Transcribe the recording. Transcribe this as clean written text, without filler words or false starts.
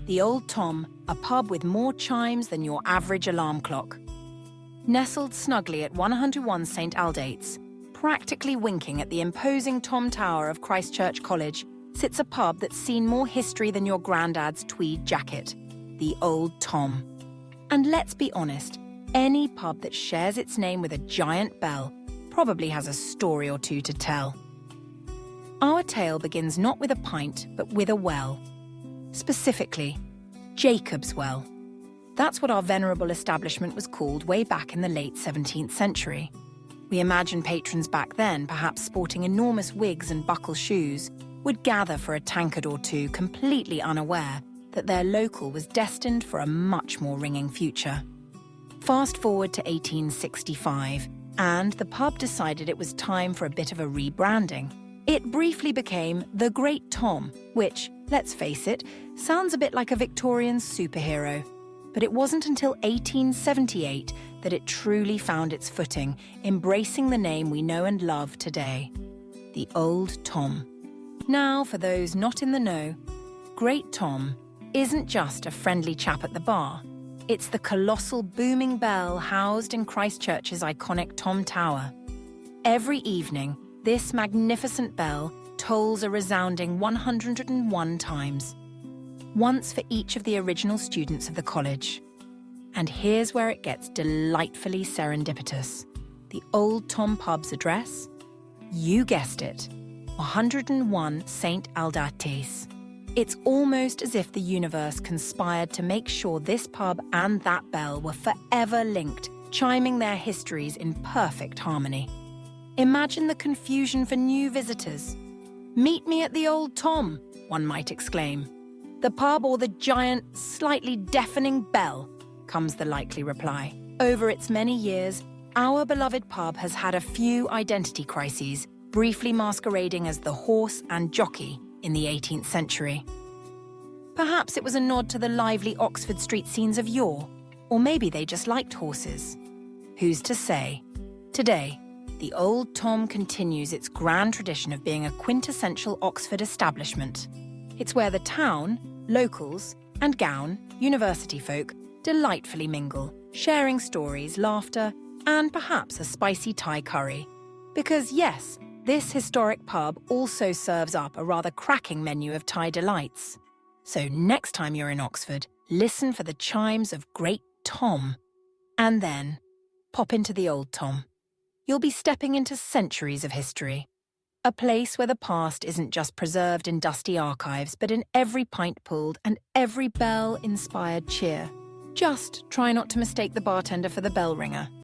The Old Tom, a pub with more chimes than your average alarm clock. Nestled snugly at 101 St Aldate's, practically winking at the imposing Tom Tower of Christchurch College, sits a pub that's seen more history than your grandad's tweed jacket, the Old Tom. And let's be honest, any pub that shares its name with a giant bell probably has a story or two to tell. Our tale begins not with a pint, but with a well. Specifically, Jacob's Well. That's what our venerable establishment was called way back in the late 17th century. We imagine patrons back then, perhaps sporting enormous wigs and buckle shoes, would gather for a tankard or two, completely unaware that their local was destined for a much more ringing future. Fast forward to 1865, and the pub decided it was time for a bit of a rebranding. It briefly became the Great Tom, which, let's face it, sounds a bit like a Victorian superhero. But it wasn't until 1878 that it truly found its footing, embracing the name we know and love today, the Old Tom. Now, for those not in the know, Great Tom isn't just a friendly chap at the bar. It's the colossal booming bell housed in Christchurch's iconic Tom Tower. Every evening, this magnificent bell tolls a resounding 101 times, once for each of the original students of the college. And here's where it gets delightfully serendipitous. The Old Tom pub's address? You guessed it, 101 St Aldate's. It's almost as if the universe conspired to make sure this pub and that bell were forever linked, chiming their histories in perfect harmony. Imagine the confusion for new visitors. "Meet me at the Old Tom," one might exclaim. "The pub or the giant, slightly deafening bell," comes the likely reply. Over its many years, our beloved pub has had a few identity crises, briefly masquerading as the horse and jockey in the 18th century. Perhaps it was a nod to the lively Oxford Street scenes of yore, or maybe they just liked horses. Who's to say? Today, the Old Tom continues its grand tradition of being a quintessential Oxford establishment. It's where the town, locals, and gown, university folk, delightfully mingle, sharing stories, laughter, and perhaps a spicy Thai curry. Because yes, this historic pub also serves up a rather cracking menu of Thai delights. So next time you're in Oxford, listen for the chimes of Great Tom. And then, pop into the Old Tom. You'll be stepping into centuries of history. A place where the past isn't just preserved in dusty archives, but in every pint pulled and every bell-inspired cheer. Just try not to mistake the bartender for the bell ringer.